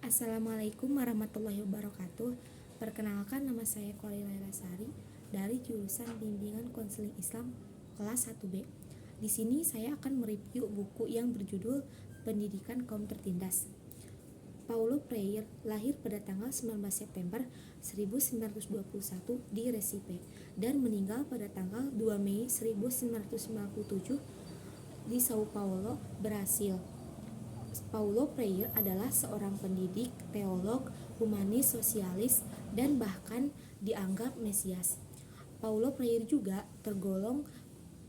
Assalamualaikum warahmatullahi wabarakatuh. Perkenalkan, nama saya Koli Laila Sari dari jurusan Bimbingan Konseling Islam kelas 1B. Di sini saya akan mereview buku yang berjudul Pendidikan Kaum Tertindas. Paulo Freire lahir pada tanggal 19 September 1921 di Recife dan meninggal pada tanggal 2 Mei 1997 di Sao Paulo, Brasil. Paulo Freire adalah seorang pendidik, teolog, humanis, sosialis, dan bahkan dianggap Mesias. Paulo Freire juga tergolong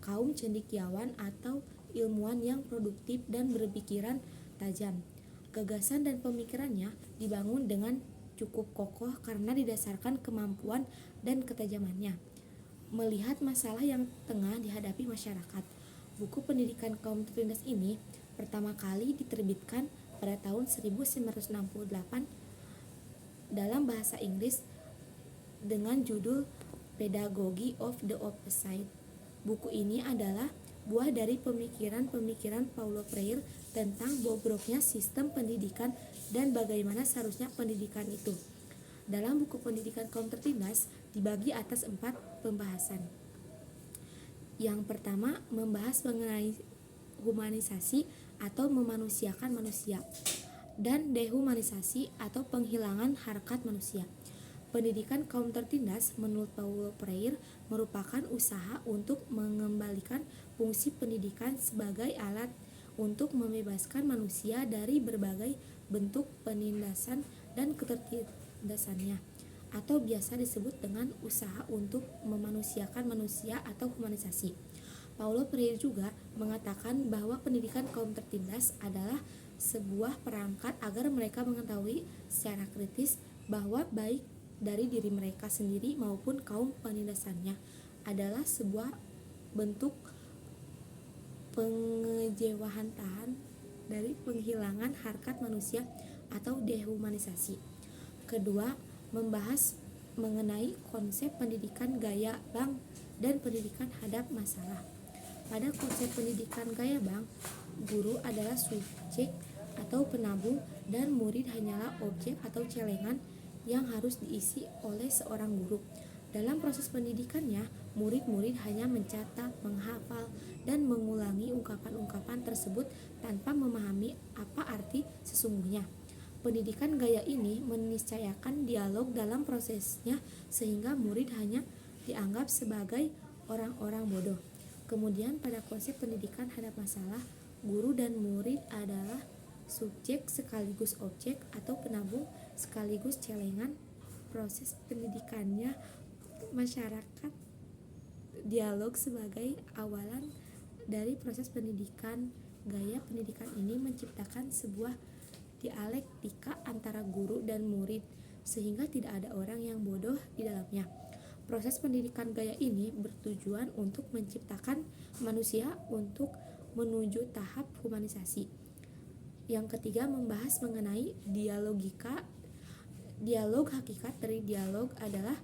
kaum cendekiawan atau ilmuwan yang produktif dan berpikiran tajam. Gagasan dan pemikirannya dibangun dengan cukup kokoh karena didasarkan kemampuan dan ketajamannya melihat masalah yang tengah dihadapi masyarakat. Buku Pendidikan Kaum Tertindas ini pertama kali diterbitkan pada tahun 1968 dalam bahasa Inggris dengan judul Pedagogy of the Opposite. Buku ini adalah buah dari pemikiran-pemikiran Paulo Freire tentang bobroknya sistem pendidikan dan bagaimana seharusnya pendidikan itu. Dalam buku Pendidikan Kaum Tertindas dibagi atas 4 pembahasan. Yang pertama membahas mengenai humanisasi atau memanusiakan manusia dan dehumanisasi atau penghilangan harkat manusia. Pendidikan kaum tertindas menurut Paulo Freire merupakan usaha untuk mengembalikan fungsi pendidikan sebagai alat untuk membebaskan manusia dari berbagai bentuk penindasan dan ketertindasannya, atau biasa disebut dengan usaha untuk memanusiakan manusia atau humanisasi. Paulo Freire juga mengatakan bahwa pendidikan kaum tertindas adalah sebuah perangkat agar mereka mengetahui secara kritis bahwa baik dari diri mereka sendiri maupun kaum penindasannya adalah sebuah bentuk pengejewahantahan dari penghilangan harkat manusia atau dehumanisasi. Kedua, membahas mengenai konsep pendidikan gaya Bang dan pendidikan hadap masalah. Pada konsep pendidikan gaya Bang, guru adalah subjek atau penabung dan murid hanyalah objek atau celengan yang harus diisi oleh seorang guru. Dalam proses pendidikannya, murid-murid hanya mencatat, menghafal, dan mengulangi ungkapan-ungkapan tersebut tanpa memahami apa arti sesungguhnya. Pendidikan gaya ini meniscayakan dialog dalam prosesnya sehingga murid hanya dianggap sebagai orang-orang bodoh. Kemudian pada konsep pendidikan hadap masalah, guru dan murid adalah subjek sekaligus objek atau penabung sekaligus celengan proses pendidikannya masyarakat. Dialog sebagai awalan dari proses pendidikan gaya pendidikan ini menciptakan sebuah dialektika antara guru dan murid sehingga tidak ada orang yang bodoh di dalamnya. Proses pendidikan gaya ini bertujuan untuk menciptakan manusia untuk menuju tahap humanisasi. Yang ketiga membahas mengenai dialogika. Dialog hakikat dari dialog adalah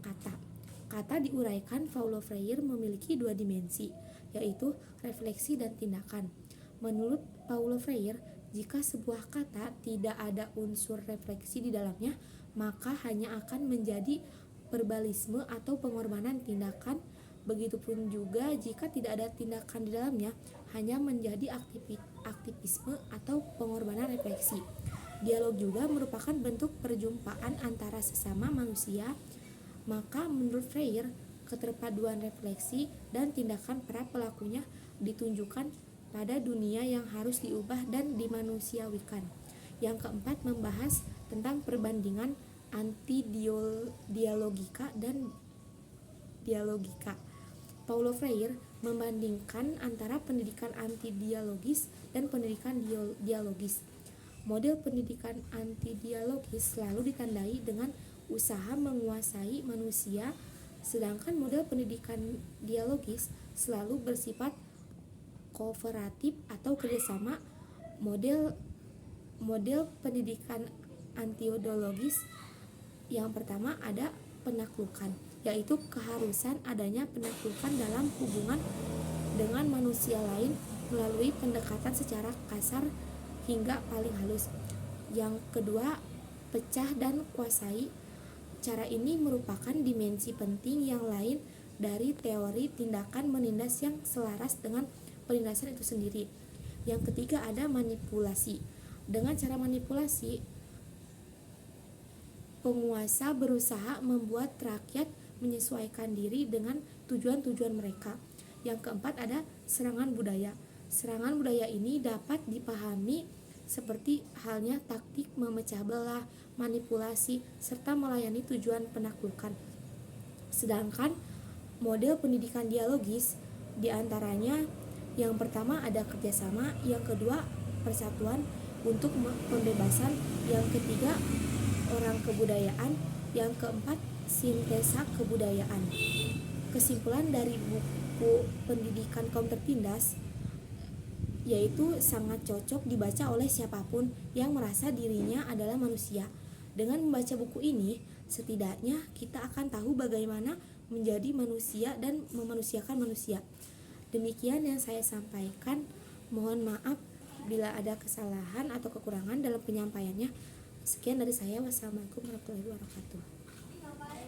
kata. Kata diuraikan Paulo Freire memiliki 2 dimensi, yaitu refleksi dan tindakan. Menurut Paulo Freire, jika sebuah kata tidak ada unsur refleksi di dalamnya, maka hanya akan menjadi verbalisme atau pengorbanan tindakan. Begitupun juga jika tidak ada tindakan di dalamnya, hanya menjadi aktivisme atau pengorbanan refleksi. Dialog juga merupakan bentuk perjumpaan antara sesama manusia. Maka menurut Freire, keterpaduan refleksi dan tindakan para pelakunya ditunjukkan pada dunia yang harus diubah dan dimanusiawikan. Yang keempat membahas tentang perbandingan anti-dialogika dan dialogika. Paulo Freire membandingkan antara pendidikan anti-dialogis dan pendidikan dialogis. Model pendidikan anti-dialogis selalu ditandai dengan usaha menguasai manusia, sedangkan model pendidikan dialogis selalu bersifat kooperatif atau kerjasama. Model pendidikan anti-ideologis yang pertama ada penaklukan, yaitu keharusan adanya penaklukan dalam hubungan dengan manusia lain melalui pendekatan secara kasar hingga paling halus. Yang kedua, pecah dan kuasai. Cara ini merupakan dimensi penting yang lain dari teori tindakan menindas yang selaras dengan penindasan itu sendiri. Yang ketiga ada manipulasi. Dengan cara manipulasi, penguasa berusaha membuat rakyat menyesuaikan diri dengan tujuan-tujuan mereka. Yang keempat ada serangan budaya. Serangan budaya ini dapat dipahami seperti halnya taktik memecah belah, manipulasi, serta melayani tujuan penaklukan. Sedangkan model pendidikan dialogis diantaranya yang pertama ada kerjasama, yang kedua persatuan untuk pembebasan, yang ketiga orang kebudayaan, yang keempat sintesa kebudayaan. Kesimpulan dari buku pendidikan kaum tertindas yaitu sangat cocok dibaca oleh siapapun yang merasa dirinya adalah manusia. Dengan membaca buku ini, setidaknya kita akan tahu bagaimana menjadi manusia dan memanusiakan manusia. Demikian yang saya sampaikan. Mohon maaf bila ada kesalahan atau kekurangan dalam penyampaiannya. Sekian dari saya. Wassalamualaikum warahmatullahi wabarakatuh.